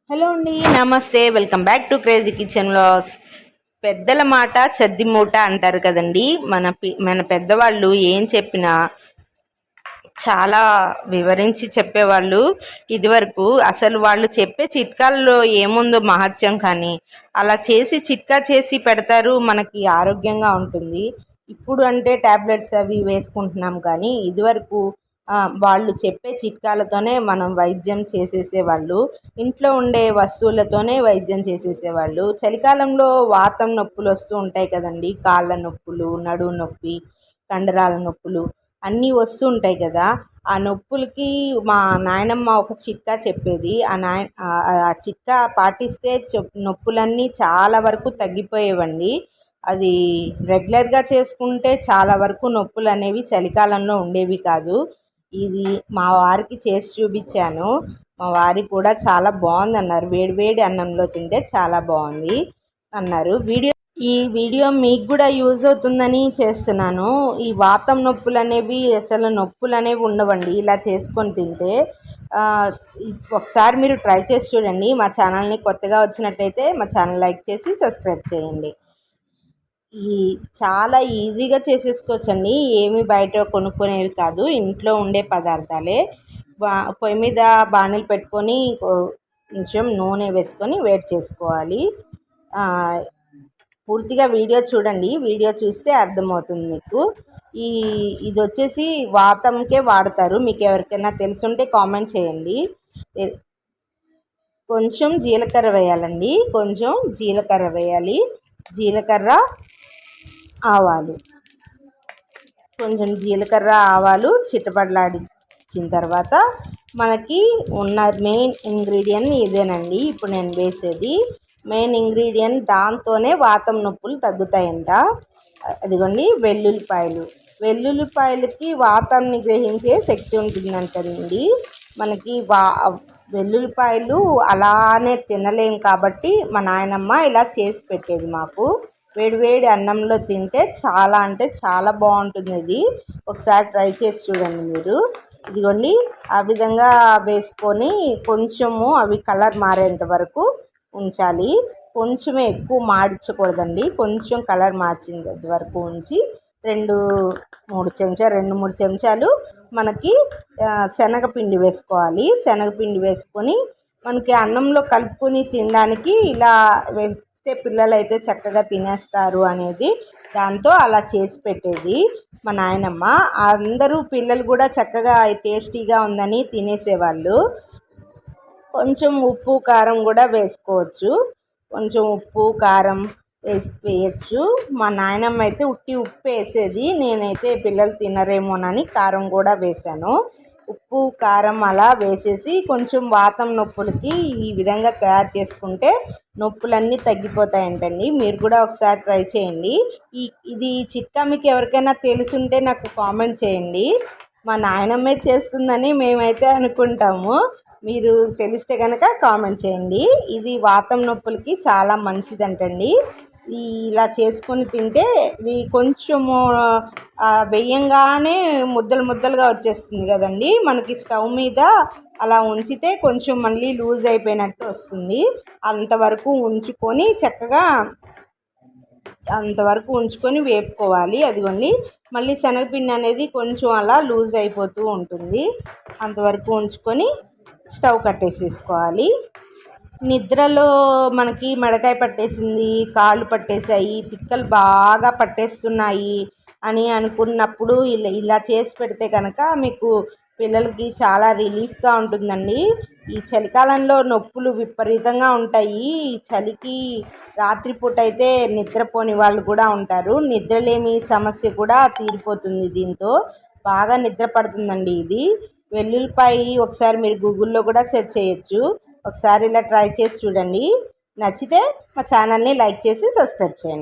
Hello అండి, నమస్తే. Welcome back to crazy kitchen vlogs. పెద్దల మాట చద్ది మూట అంటారు కదండి. మన పెద్దవాళ్ళు ఏం చెప్పినా చాలా వివరించి చెప్పేవాళ్ళు. ఇదివరకు అసలు వాళ్ళు చెప్పే చిట్కాల్లో ఏముందో మహత్యం, కానీ అలా చేసి చిట్కా చేసి పెడతారు, మనకి ఆరోగ్యంగా ఉంటుంది. ఇప్పుడు అంటే ట్యాబ్లెట్స్ అవి వేసుకుంటున్నాం, కానీ ఇదివరకు వాళ్ళు చెప్పే చిట్కాలతోనే మనం వైద్యం చేసేసేవాళ్ళు. ఇంట్లో ఉండే వస్తువులతోనే వైద్యం చేసేసేవాళ్ళు. చలికాలంలో వాతం నొప్పులు వస్తూ ఉంటాయి కదండి. కాళ్ళ నొప్పులు, నడుము నొప్పి, కండరాల నొప్పులు అన్నీ వస్తూ ఉంటాయి కదా. ఆ నొప్పులకి మా నాయనమ్మ ఒక చిట్కా చెప్పేది. ఆ చిట్కా పాటిస్తే నొప్పులన్నీ చాలా వరకు తగ్గిపోయేవండి. అది రెగ్యులర్గా చేసుకుంటే చాలా వరకు నొప్పులు అనేవి చలికాలంలో ఉండేవి కాదు. ఇది మా వారికి చేసి చూపించాను. మా వారికి కూడా చాలా బాగుంది అన్నారు. వేడి వేడి అన్నంలో తింటే చాలా బాగుంది అన్నారు. ఈ వీడియో మీకు కూడా యూజ్ అవుతుందని చేస్తున్నాను. ఈ వాతం నొప్పులు అనేవి అసలు నొప్పులు అనేవి ఉండవండి ఇలా చేసుకొని తింటే. ఒకసారి మీరు ట్రై చేసి చూడండి. మా ఛానల్ని కొత్తగా వచ్చినట్టయితే మా ఛానల్ లైక్ చేసి సబ్స్క్రైబ్ చేయండి. చాలా ఈజీగా చేసేసుకోవచ్చండి. ఏమి బయట కొనుక్కునేవి కాదు, ఇంట్లో ఉండే పదార్థాలే. పొయ్యి మీద బాణీలు పెట్టుకొని కొంచెం నూనె వేసుకొని వేడి చేసుకోవాలి. పూర్తిగా వీడియో చూడండి. వీడియో చూస్తే అర్థమవుతుంది మీకు. ఇది వచ్చేసి వాతంకే వాడతారు. మీకు ఎవరికైనా తెలుసుంటే కామెంట్ చేయండి. కొంచెం జీలకర్ర వేయాలండి. కొంచెం జీలకర్ర వేయాలి. జీలకర్ర, ఆవాలు, కొంచెం జీలకర్ర ఆవాలు చిటపట్లాడించిన తర్వాత మనకి ఉన్న మెయిన్ ఇంగ్రీడియంట్ ఇదేనండి. ఇప్పుడు నేను వేసేది మెయిన్ ఇంగ్రీడియంట్. దాంతోనే వాతం నొప్పులు తగ్గుతాయంట. అదిగోండి వెల్లుల్లిపాయలు. వెల్లుల్లిపాయలకి వాతాన్ని గ్రహించే శక్తి ఉంటుందంటండి. మనకి వెల్లుల్లిపాయలు అలానే తినలేం కాబట్టి మా నాయనమ్మ ఇలా చేసి పెట్టేది మాకు. వేడివేడి అన్నంలో తింటే చాలా అంటే చాలా బాగుంటుంది. ఇది ఒకసారి ట్రై చేసి చూడండి మీరు. ఇదిగోండి ఆ విధంగా వేసుకొని కొంచెము అవి కలర్ మారేంత వరకు ఉంచాలి. కొంచెమే, ఎక్కువ మాడించకూడదండి. కొంచెం కలర్ మార్చేంత వరకు ఉంచి 2-3 చెంచాలు మనకి శనగపిండి వేసుకోవాలి. శనగపిండి వేసుకొని మనకి అన్నంలో కలుపుకొని తినడానికి ఇలా వేస్తే పిల్లలు అయితే చక్కగా తినేస్తారు అనేది దాంతో అలా చేసి పెట్టేది మా నాయనమ్మ. అందరూ పిల్లలు కూడా చక్కగా టేస్టీగా ఉందని తినేసేవాళ్ళు. కొంచెం ఉప్పు కారం కూడా వేసుకోవచ్చు. కొంచెం ఉప్పు కారం వేయచ్చు. మా నాయనమ్మ అయితే ఉట్టి ఉప్పు వేసేది. నేనైతే పిల్లలు తినరేమోనని కారం కూడా వేశాను. ఉప్పు కారం అలా వేసేసి కొంచెం వాతం నొప్పులకి ఈ విధంగా తయారు చేసుకుంటే నొప్పులన్నీ తగ్గిపోతాయంటండి. మీరు కూడా ఒకసారి ట్రై చేయండి. ఇది చిట్కా మీకు ఎవరికైనా తెలుసుంటే నాకు కామెంట్ చేయండి. మా నాయనమ్మే చేస్తుందని మేమైతే అనుకుంటాము. మీరు తెలిస్తే కనుక కామెంట్ చేయండి. ఇది వాతం నొప్పులకి చాలా మంచిదంటండి. ఇలా చేసుకొని తింటే ఇది కొంచెము వేయంగానే ముద్దలు ముద్దలుగా వచ్చేస్తుంది కదండి. మనకి స్టవ్ మీద అలా ఉంచితే కొంచెం మళ్ళీ లూజ్ అయిపోయినట్టు వస్తుంది. అంతవరకు ఉంచుకొని వేపుకోవాలి. అదిగోండి మళ్ళీ శనగపిండి అనేది కొంచెం అలా లూజ్ అయిపోతూ ఉంటుంది. అంతవరకు ఉంచుకొని స్టవ్ కట్టేసేసుకోవాలి. నిద్రలో మనకి మెడకాయ పట్టేసింది, కాళ్ళు పట్టేసాయి, పిక్కలు బాగా పట్టేస్తున్నాయి అని అనుకున్నప్పుడు ఇలా చేసి పెడితే కనుక మీకు పిల్లలకి చాలా రిలీఫ్గా ఉంటుందండి. ఈ చలికాలంలో నొప్పులు విపరీతంగా ఉంటాయి. చలికి రాత్రిపూట అయితే నిద్రపోని వాళ్ళు కూడా ఉంటారు. నిద్రలేమి సమస్య కూడా తీరిపోతుంది. దీంతో బాగా నిద్ర పడుతుందండి. ఇది వెల్లుల్లిపాయ ఒకసారి మీరు గూగుల్లో కూడా సెర్చ్ చేయొచ్చు. ఒకసారి ఇలా ట్రై చేసి చూడండి. నచ్చితే మా ఛానల్ని లైక్ చేసి సబ్స్క్రైబ్ చేయండి.